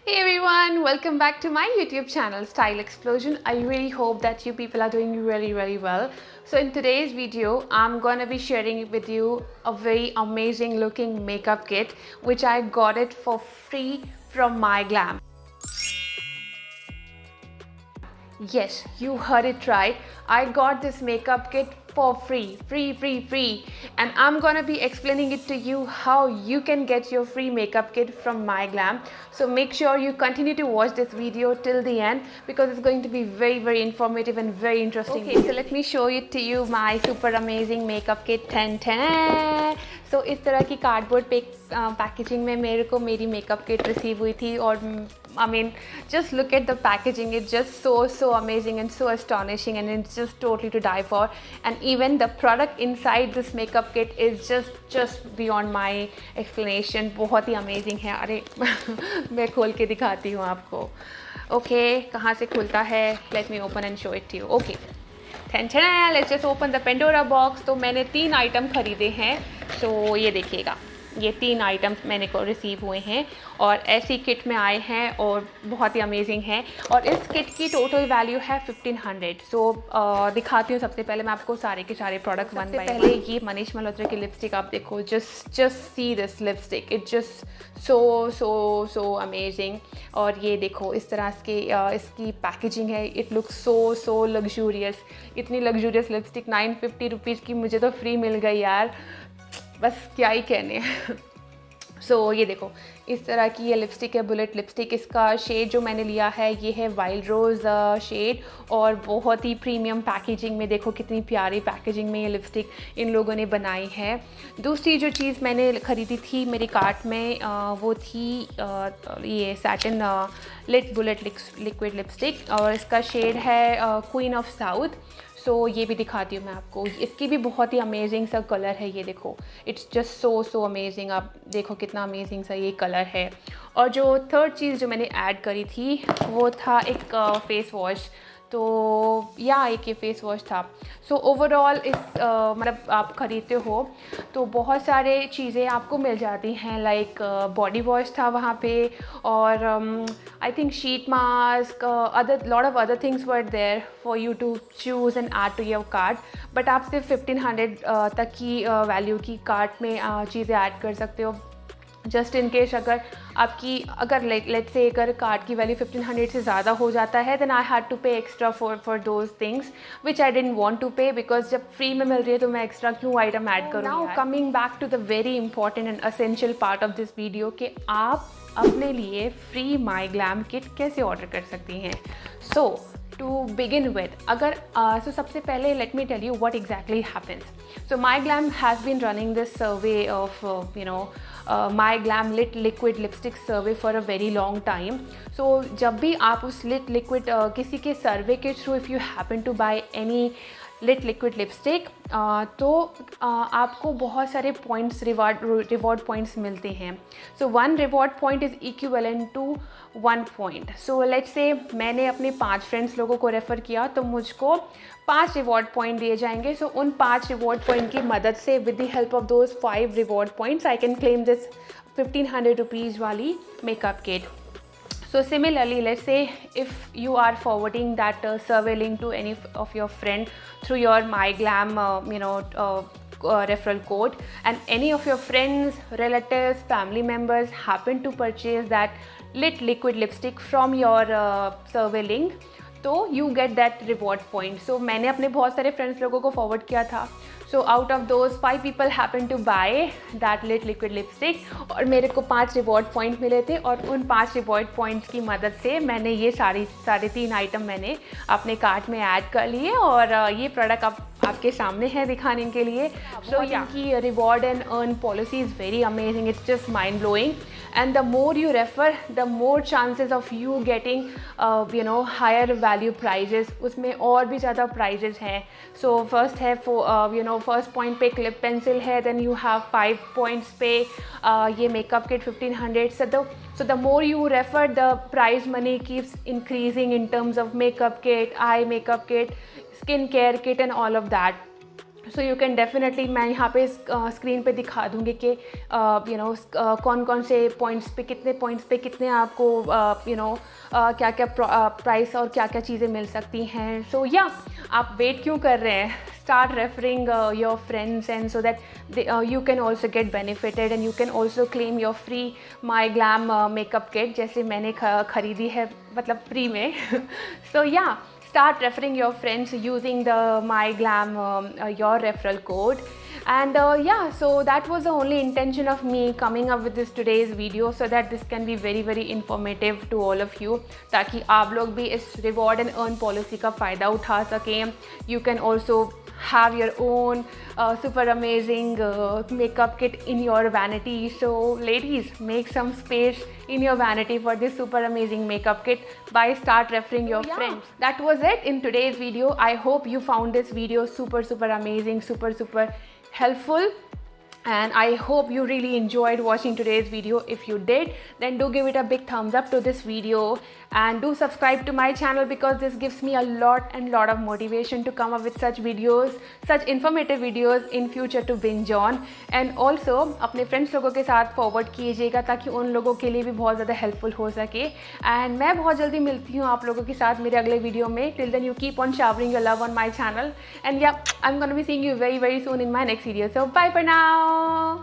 Hey everyone, welcome back to my YouTube channel Style Explosion. I really hope that you people are doing really well. So in today's video, I'm gonna be sharing with you a very amazing looking makeup kit which I got it for free from MyGlamm. Yes, you heard it right. I got this makeup kit for free, and I'm gonna be explaining it to you how you can get your free makeup kit from MyGlamm. So make sure you continue to watch this video till the end because it's going to be very informative and very interesting. Okay, so let me show it to you my super amazing makeup kit. 10 so इस तरह की cardboard packaging में मेरे को मेरी makeup kit receive हुई थी और I mean, just look at the packaging. It's just so amazing and so astonishing, and it's just totally to die for. And even the product inside this makeup kit is just beyond my explanation. बहुत ही amazing है. अरे मैं खोल के दिखाती हूँ आपको. Okay, कहाँ से खुलता है? Let me open and show it to you. Okay. Let's just open the Pandora box. तो मैंने 3 आइटम खरीदे हैं. So ये देखिएगा. ये 3 आइटम्स मैंने को रिसीव हुए हैं और ऐसी किट में आए हैं और बहुत ही अमेजिंग है. और इस किट की टोटल वैल्यू है 1500. सो दिखाती हूँ. सबसे पहले मैं आपको सारे के सारे प्रोडक्ट्स वन बाय पहले ये मनीष मल्होत्रा की लिपस्टिक आप देखो. Just see this lipstick. It just so amazing. और ये देखो इस तरह इसकी पैकेजिंग है. It looks so luxurious. इतनी लग्जूरियस लिपस्टिक 950 रुपीज़ की मुझे तो फ्री मिल गई यार. बस क्या ही कहने. सो ये देखो इस तरह की ये लिपस्टिक है, बुलेट लिपस्टिक. इसका शेड जो मैंने लिया है ये है वाइल्ड रोज़ शेड और बहुत ही प्रीमियम पैकेजिंग में. देखो कितनी प्यारी पैकेजिंग में ये लिपस्टिक इन लोगों ने बनाई है. दूसरी जो चीज़ मैंने ख़रीदी थी मेरी कार्ट में वो थी ये satin lit bullet liquid lipstick और इसका शेड है क्वीन ऑफ साउथ. सो ये भी दिखाती हूँ मैं आपको. इसकी भी बहुत ही अमेजिंग सा कलर है. ये देखो इट्स जस्ट सो अमेजिंग. आप देखो कितना अमेजिंग सा ये कलर है. और जो थर्ड चीज़ जो मैंने ऐड करी थी वो था एक फेस वॉश. तो एक ये फेस वॉश था. सो ओवरऑल इस मतलब आप ख़रीदते हो तो बहुत सारे चीज़ें आपको मिल जाती हैं. लाइक बॉडी वॉश था वहाँ पे और I think sheet mask, other lot of other things were there for you to choose and add to your cart. But आप सिर्फ 1500 तक की वैल्यू की कार्ट में चीज़ें ऐड कर सकते हो. जस्ट इन केस अगर लेट से अगर कार्ड की वैल्यू 1500 से ज़्यादा हो जाता है then I had to pay extra for those things which I didn't want to pay because जब फ्री में मिल रही है तो मैं एक्स्ट्रा क्यों आइटम ऐड करूँ. Now coming back to the very important and essential part of this video कि आप अपने लिए फ्री MyGlamm किट कैसे ऑर्डर कर सकती हैं. सो to begin with, अगर so सबसे पहले let me tell you what exactly happens. So MyGlamm has been running this survey of MyGlamm lit liquid lipstick survey for a very long time. So जब भी आप उस lit liquid किसी के survey के through if you happen to buy any lit liquid lipstick तो आपको बहुत सारे पॉइंट्स रिवॉर्ड पॉइंट्स मिलते हैं. So 1 reward point is equivalent to 1 point. So let's say मैंने अपने 5 फ्रेंड्स लोगों को रेफ़र किया तो मुझको 5 रिवॉर्ड पॉइंट दिए जाएंगे. सो उन 5 रिवॉर्ड पॉइंट की मदद से with the help of those 5 reward points I can claim this 1500 rupees वाली makeup kit. So similarly, let's say if you are forwarding that survey link to any of your friend through your MyGlamm referral code, and any of your friends, relatives, family members happen to purchase that lit liquid lipstick from your survey link, तो you get that reward point. So मैंने अपने बहुत सारे friends लोगों को forward किया था. So out of those 5 people happen to buy that lit liquid lipstick और मेरे को 5 रिवॉर्ड पॉइंट मिले थे और उन 5 रिवॉर्ड पॉइंट्स की मदद से मैंने ये सारे 3 आइटम मैंने अपने कार्ट में ऐड कर लिए और ये प्रोडक्ट आपके सामने है दिखाने के लिए. सो इनकी reward and earn policy is very amazing. It's just mind blowing. And the more you refer, the more chances of you getting higher value prizes. उसमें और भी ज़्यादा prizes हैं. So first है first point पे clip pencil है, then you have 5 points पे ये makeup kit 1500. So the more you refer, the prize money keeps increasing in terms of makeup kit, eye makeup kit, skin care kit and all of that. So you can definitely, मैं यहाँ पे screen पे दिखा दूँगी कि कौन कौन से पॉइंट्स पे कितने आपको क्या क्या प्राइस और क्या क्या चीज़ें मिल सकती हैं. सो या आप वेट क्यों कर रहे हैं? Start referring your friends, and so that you can also get benefited, and you can also claim your free MyGlamm makeup kit जैसे मैंने खरीदी है, मतलब फ्री में. So yeah, start referring your friends using the MyGlamm your referral code. And yeah, so that was the only intention of me coming up with this today's video, so that this can be very very informative to all of you, ताकि आप लोग भी इस reward and earn policy का फ़ायदा उठा सकें. You can also have your own super amazing makeup kit in your vanity. So ladies, make some space in your vanity for this super amazing makeup kit by start referring your friends. That was it in today's video. I hope you found this video super amazing, super helpful, and I hope you really enjoyed watching today's video. If you did, then do give it a big thumbs up to this video, and do subscribe to my channel, because this gives me a lot of motivation to come up with such videos, such informative videos in future to binge on. And also अपने friends लोगों के साथ forward कीजिएगा, ताकि उन लोगों के लिए भी बहुत ज़्यादा हेल्पफुल हो सके. एंड मैं बहुत जल्दी मिलती हूँ आप लोगों के साथ मेरे अगले वीडियो में. Till then you keep on showering your love on my channel, and yeah I am gonna be seeing you very soon in my next video. So bye for now.